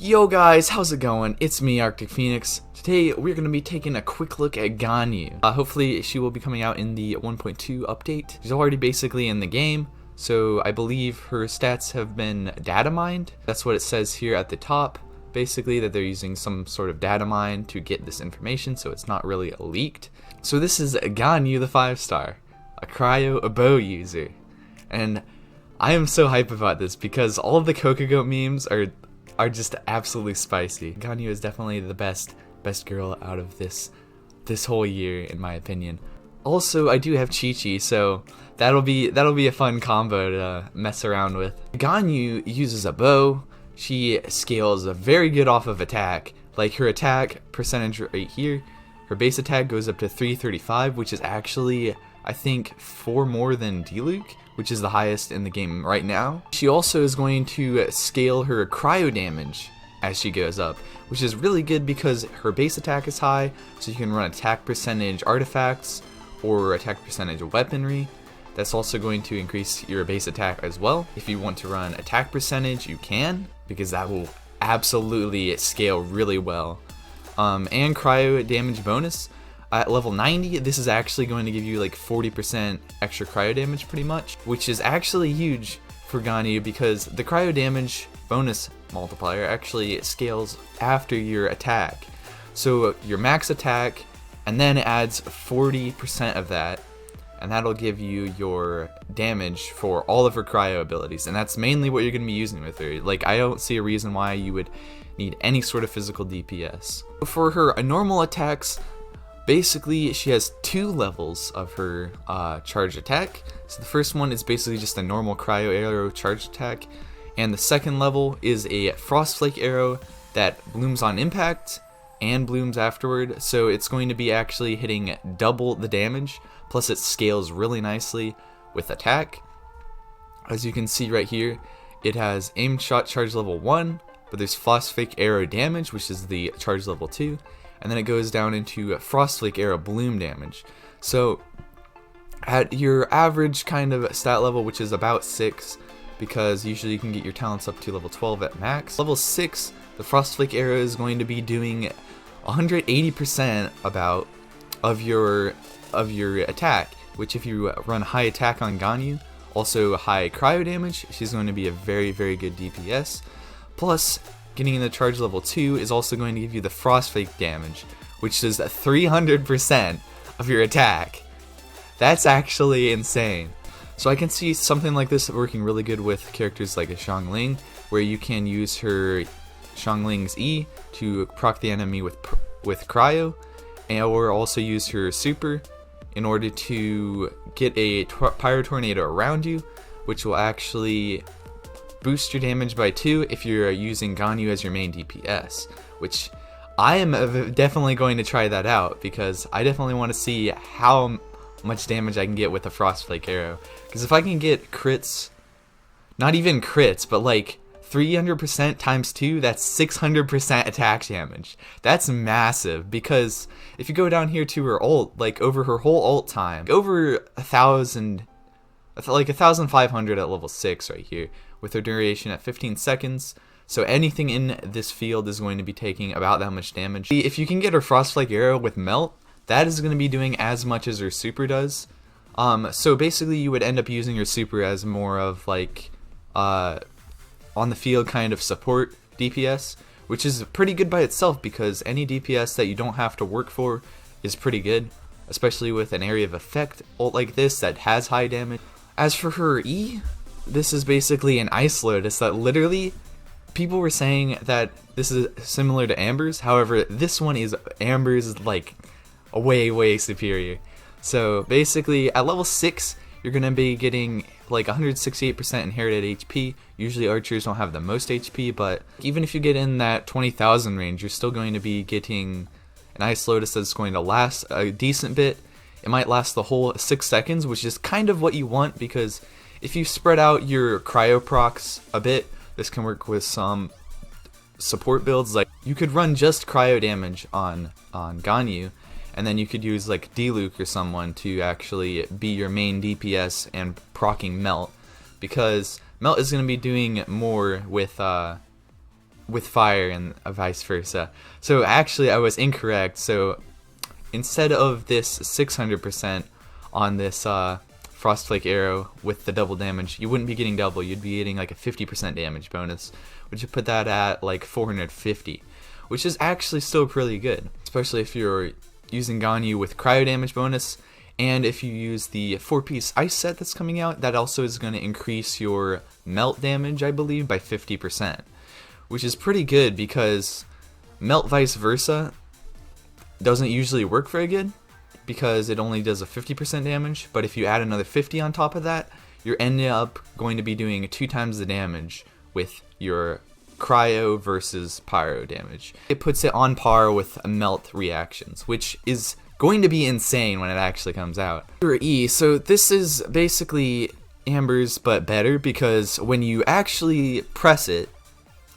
Yo guys, how's it going? It's me, Arctic Phoenix. Today we're going to be taking a quick look at Ganyu. Hopefully she will be coming out in the 1.2 update. She's already basically in the game, so I believe her stats have been data mined. That's what it says here at the top. Basically that they're using some sort of data mine to get this information, so it's not really leaked. So this is Ganyu the 5-star, a cryo bow user. And I am so hype about this because all of the Kokogo memes are just absolutely spicy. Ganyu is definitely the best girl out of this whole year, in my opinion. Also, I do have Chi-Chi, so that'll be a fun combo to mess around with. Ganyu uses a bow. She scales very good off of attack. Like her attack percentage right here, her base attack goes up to 335, which is actually, I think, 4 more than Diluc, which is the highest in the game right now. She also is going to scale her cryo damage as she goes up, which is really good because her base attack is high, so you can run attack percentage artifacts or attack percentage weaponry. That's also going to increase your base attack as well. If you want to run attack percentage, you can, because that will absolutely scale really well. And cryo damage bonus. At level 90, this is actually going to give you like 40% extra cryo damage pretty much, which is actually huge for Ganyu because the cryo damage bonus multiplier actually scales after your attack. So your max attack, and then it adds 40% of that, and that'll give you your damage for all of her cryo abilities, and that's mainly what you're going to be using with her. Like, I don't see a reason why you would need any sort of physical DPS. For her normal attacks, basically, she has 2 levels of her charge attack. So the first one is basically just a normal cryo arrow charge attack, and the second level is a frost flake arrow that blooms on impact and blooms afterward. So it's going to be actually hitting double the damage, plus it scales really nicely with attack. As you can see right here, it has aim shot charge level 1, but there's frost flake arrow damage, which is the charge level 2. And then it goes down into frost flake arrow bloom damage. So at your average kind of stat level, which is about 6, because usually you can get your talents up to level 12 at max. Level 6, the frost flake arrow is going to be doing 180% about of your attack, which if you run high attack on Ganyu, also high cryo damage, she's going to be a very good DPS. Plus, getting in the charge level 2 is also going to give you the frost flake damage, which is 300% of your attack. That's actually insane. So I can see something like this working really good with characters like a Xiangling, where you can use her Xiangling's E to proc the enemy with cryo, or also use her super in order to get a pyro tornado around you, which will actually boost your damage by 2 if you're using Ganyu as your main DPS, which I am definitely going to try that out because I definitely want to see how much damage I can get with a frost flake arrow. Because if I can get crits, not even crits, but like 300% times 2, that's 600% attack damage. That's massive, because if you go down here to her ult, like over her whole ult time, over 1,000, like 1,500 at level 6 right here, with her duration at 15 seconds. So anything in this field is going to be taking about that much damage. If you can get her frost flake arrow with melt, that is going to be doing as much as her super does. So basically you would end up using your super as more of like on the field kind of support DPS, which is pretty good by itself because any DPS that you don't have to work for is pretty good, especially with an area of effect ult like this that has high damage. As for her E, this is basically an Ice Lotus that literally, people were saying that this is similar to Amber's. However, this one is Amber's like way superior. So basically at level 6, you're going to be getting like 168% inherited HP. Usually archers don't have the most HP, but even if you get in that 20,000 range, you're still going to be getting an Ice Lotus that's going to last a decent bit. It might last the whole 6 seconds, which is kind of what you want, because if you spread out your cryo procs a bit, this can work with some support builds. Like you could run just cryo damage on Ganyu, and then you could use like Diluc or someone to actually be your main DPS and proccing melt, because melt is going to be doing more with with fire and vice versa. So actually I was incorrect. So instead of this 600% on this Frostflake arrow with the double damage, you wouldn't be getting double, you'd be getting like a 50% damage bonus, which would put that at like 450, which is actually still pretty good, especially if you're using Ganyu with cryo damage bonus. And if you use the 4-piece ice set that's coming out, that also is going to increase your melt damage, I believe, by 50%, which is pretty good because melt vice versa doesn't usually work very good because it only does a 50% damage, but if you add another 50 on top of that, you're ending up going to be doing 2 times the damage with your cryo versus pyro damage. It puts it on par with melt reactions, which is going to be insane when it actually comes out. E, so this is basically Amber's but better because when you actually press it,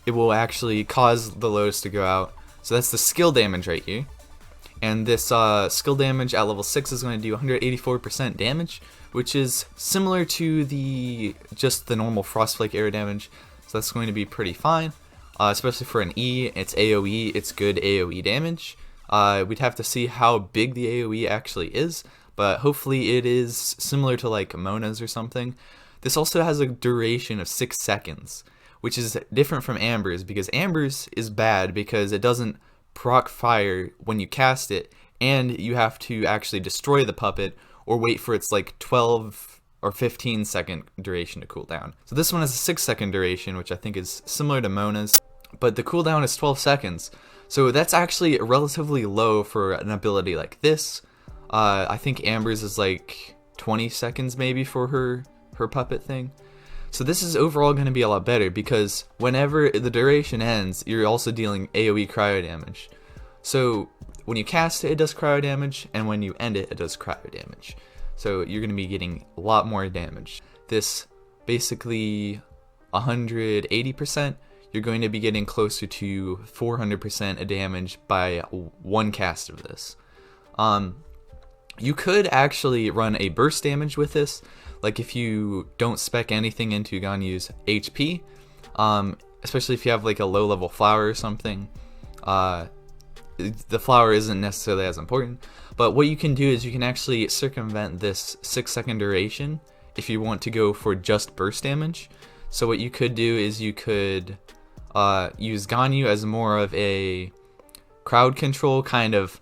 it will actually cause the lows to go out. So that's the skill damage right here. And this skill damage at level 6 is going to do 184% damage, which is similar to just the normal Frostflake arrow damage. So that's going to be pretty fine, especially for an E. It's AoE, it's good AoE damage. We'd have to see how big the AoE actually is, but hopefully it is similar to like Mona's or something. This also has a duration of 6 seconds, which is different from Amber's, because Amber's is bad because it doesn't proc fire when you cast it, and you have to actually destroy the puppet or wait for its like 12 or 15 second duration to cool down. So this one has a 6-second duration, which I think is similar to Mona's, but the cooldown is 12 seconds. So that's actually relatively low for an ability like this. I think Amber's is like 20 seconds maybe for her puppet thing. So this is overall going to be a lot better because whenever the duration ends, you're also dealing AoE cryo damage. So when you cast it, it does cryo damage, and when you end it, it does cryo damage. So you're going to be getting a lot more damage. This basically 180%. You're going to be getting closer to 400% of damage by one cast of this. You could actually run a burst damage with this, like if you don't spec anything into Ganyu's HP, especially if you have like a low level flower or something. The flower isn't necessarily as important, but what you can do is you can actually circumvent this 6-second duration if you want to go for just burst damage. So what you could do is you could use Ganyu as more of a crowd control kind of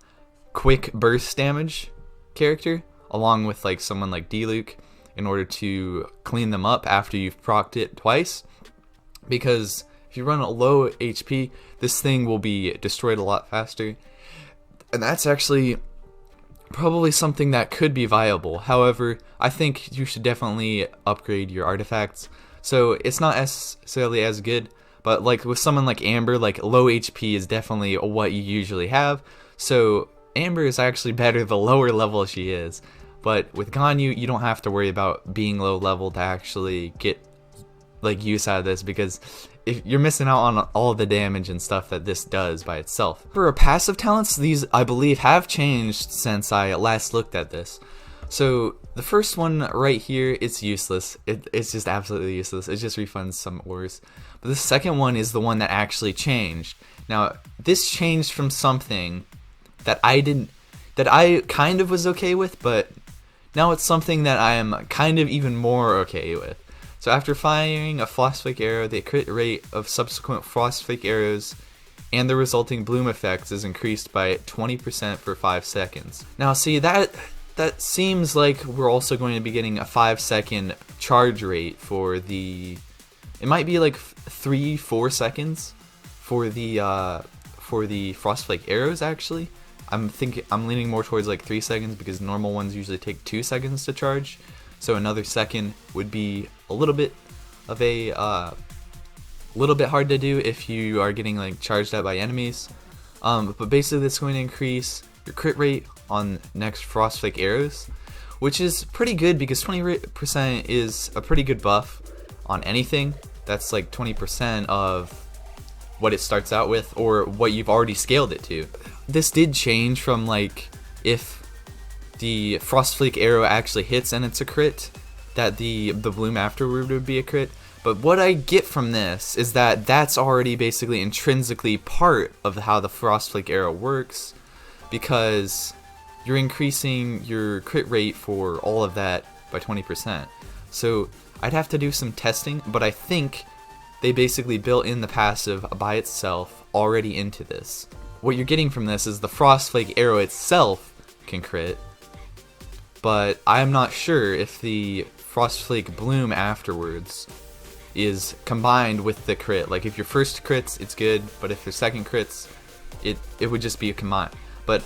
quick burst damage character, along with like someone like D-Luke, in order to clean them up after you've procced it twice. Because if you run a low HP, this thing will be destroyed a lot faster, and that's actually probably something that could be viable. However, I think you should definitely upgrade your artifacts, so it's not necessarily as good. But like with someone like Amber, like low HP is definitely what you usually have. So Amber is actually better the lower level she is. But with Ganyu, you don't have to worry about being low level to actually get like use out of this, because if you're missing out on all the damage and stuff that this does by itself. For passive talents, these I believe have changed since I last looked at this. So the first one right here, it's useless. It's just absolutely useless. It just refunds some ores. But the second one is the one that actually changed. Now, this changed from something that I kind of was okay with, but now it's something that I am kind of even more okay with. So after firing a Frostflake arrow, the crit rate of subsequent Frostflake arrows and the resulting bloom effects is increased by 20% for 5 seconds. Now see, that seems like we're also going to be getting a 5-second charge rate for the, it might be like 3-4 seconds for the Frostflake arrows actually. I'm leaning more towards like 3 seconds because normal ones usually take 2 seconds to charge. So another second would be a little bit of a little bit hard to do if you are getting like charged up by enemies. But basically that's going to increase your crit rate on next Frostflake arrows, which is pretty good because 20% is a pretty good buff on anything. That's like 20% of what it starts out with or what you've already scaled it to. This did change from like if the Frostflake arrow actually hits and it's a crit, that the bloom afterward would be a crit. But what I get from this is that that's already basically intrinsically part of how the Frostflake arrow works, because you're increasing your crit rate for all of that by 20%. So I'd have to do some testing, but I think they basically built in the passive by itself already into this. What you're getting from this is the Frostflake arrow itself can crit, but I'm not sure if the Frostflake bloom afterwards is combined with the crit. Like if your first crits, it's good, but if your second crits, it would just be a combined. But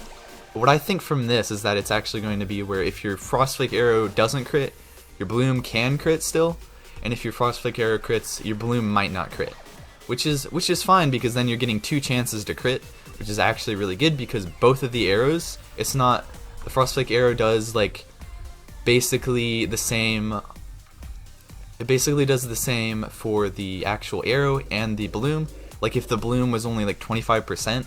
what I think from this is that it's actually going to be where if your Frostflake arrow doesn't crit, your bloom can crit still, and if your Frostflake arrow crits, your bloom might not crit, which is fine, because then you're getting 2 chances to crit, which is actually really good, because both of the arrows, it's not, the Frostflake arrow does like basically the same. It basically does the same for the actual arrow and the bloom. Like if the bloom was only like 25%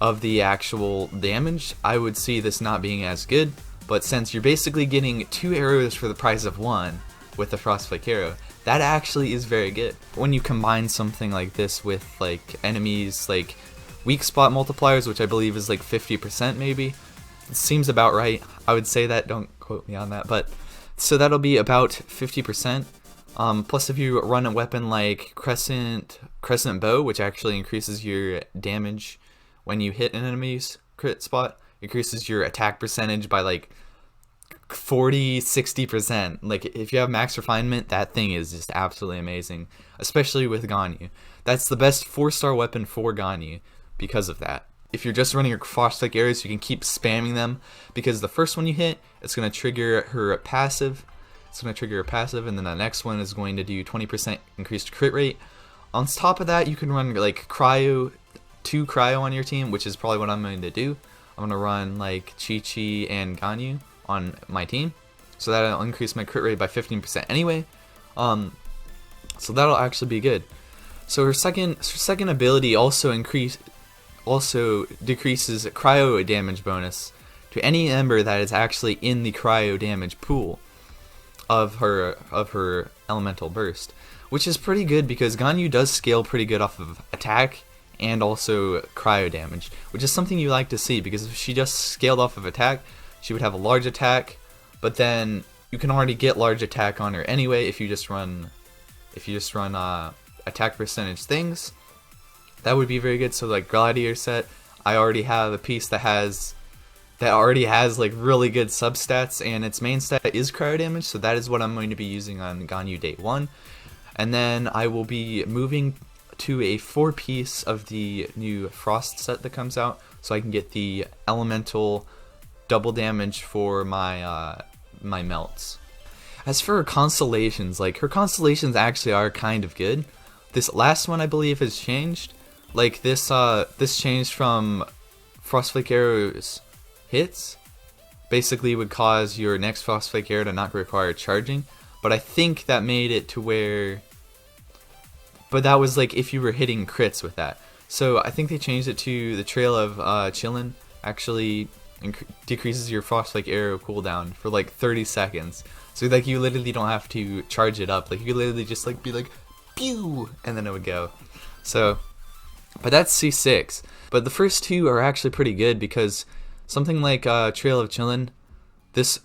of the actual damage, I would see this not being as good. But since you're basically getting 2 arrows for the price of 1 with the Frostflake arrow, that actually is very good. When you combine something like this with like enemies like weak spot multipliers, which I believe is like 50% maybe, it seems about right. I would say that, don't quote me on that, but so that'll be about 50%. Plus if you run a weapon like Crescent Bow, which actually increases your damage when you hit an enemy's crit spot, increases your attack percentage by like 40-60%. Like if you have max refinement, that thing is just absolutely amazing, especially with Ganyu. That's the best 4-star weapon for Ganyu because of that. If you're just running your Frostflake arrows, you can keep spamming them, because the first one you hit, it's going to trigger her passive. It's going to trigger her passive, and then the next one is going to do 20% increased crit rate. On top of that, you can run like two cryo on your team, which is probably what I'm going to do. I'm going to run like Chi-Chi and Ganyu on my team, so that'll increase my crit rate by 15% anyway. So that'll actually be good. So her second ability also decreases cryo damage bonus to any member that is actually in the cryo damage pool of her elemental burst, which is pretty good because Ganyu does scale pretty good off of attack and also cryo damage, which is something you like to see, because if she just scaled off of attack, she would have a large attack, but then you can already get large attack on her anyway if you just run attack percentage things. That would be very good. So like Gladiator set, I already have a piece that already has like really good substats, and its main stat is cryo damage, so that is what I'm going to be using on Ganyu Day 1. And then I will be moving to a 4-piece of the new Frost set that comes out, so I can get the elemental double damage for my my melts. As for her constellations, like her constellations actually are kind of good. This last one I believe has changed. Like this changed from Frostflake arrows hits basically would cause your next Frostflake arrow to not require charging, but I think that made it to where, but that was like if you were hitting crits with that. So I think they changed it to the Trail of Chillin actually decreases your Frostflake arrow cooldown for like 30 seconds. So like you literally don't have to charge it up. Like you literally just like be like pew, and then it would go. So, but that's C6. But the first two are actually pretty good, because something like Trail of Chillin, this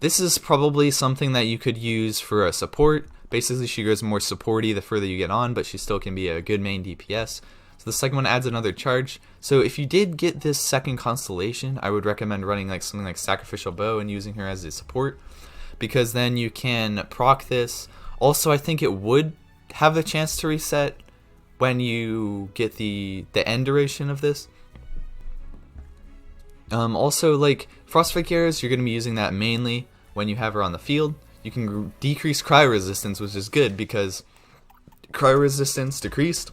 is probably something that you could use for a support. Basically, she goes more supporty the further you get on, but she still can be a good main DPS. So the second one adds another charge. So if you did get this second constellation, I would recommend running like something like Sacrificial Bow and using her as a support, because then you can proc this. Also, I think it would have the chance to reset when you get the end duration of this. Also, like Frostflake arrows, you're going to be using that mainly when you have her on the field. You can decrease cryo resistance, which is good because cryo resistance decreased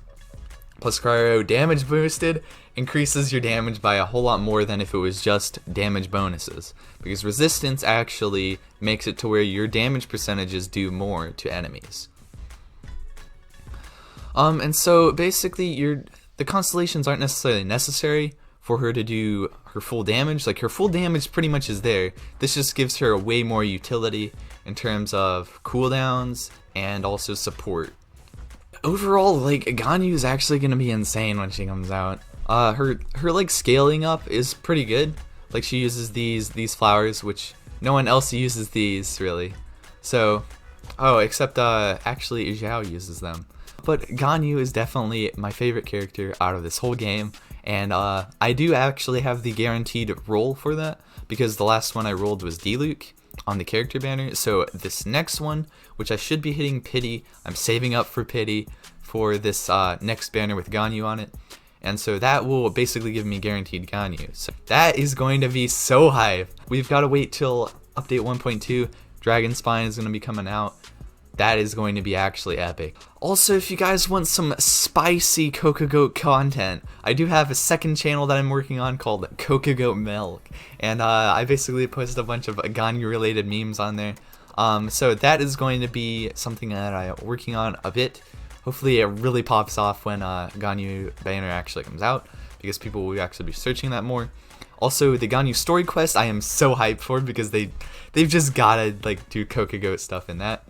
plus cryo damage boosted increases your damage by a whole lot more than if it was just damage bonuses, because resistance actually makes it to where your damage percentages do more to enemies. And so basically the constellations aren't necessarily necessary for her to do her full damage. Like her full damage pretty much is there. This just gives her way more utility in terms of cooldowns and also support. Overall, like, Ganyu is actually gonna be insane when she comes out. Her like scaling up is pretty good. Like, she uses these flowers, which no one else uses these really. So, oh, except actually Zhao uses them. But Ganyu is definitely my favorite character out of this whole game, and I do actually have the guaranteed roll for that because the last one I rolled was Diluc on the character banner. So this next one, which I should be hitting Pity, I'm saving up for Pity for this next banner with Ganyu on it. And so that will basically give me guaranteed Ganyu. So that is going to be so hype. We've got to wait till update 1.2. Dragon Spine is going to be coming out. That is going to be actually epic. Also, if you guys want some spicy Coca-Goat content, I do have a second channel that I'm working on called Coca-Goat Milk. And I basically post a bunch of Ganyu related memes on there. So that is going to be something that I'm working on a bit. Hopefully it really pops off when Ganyu banner actually comes out, because people will actually be searching that more. Also, the Ganyu story quest I am so hyped for, because they've just gotta like do Coca-Goat stuff in that.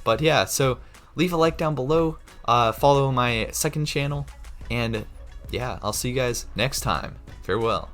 But yeah, so leave a like down below, follow my second channel, and yeah, I'll see you guys next time. Farewell.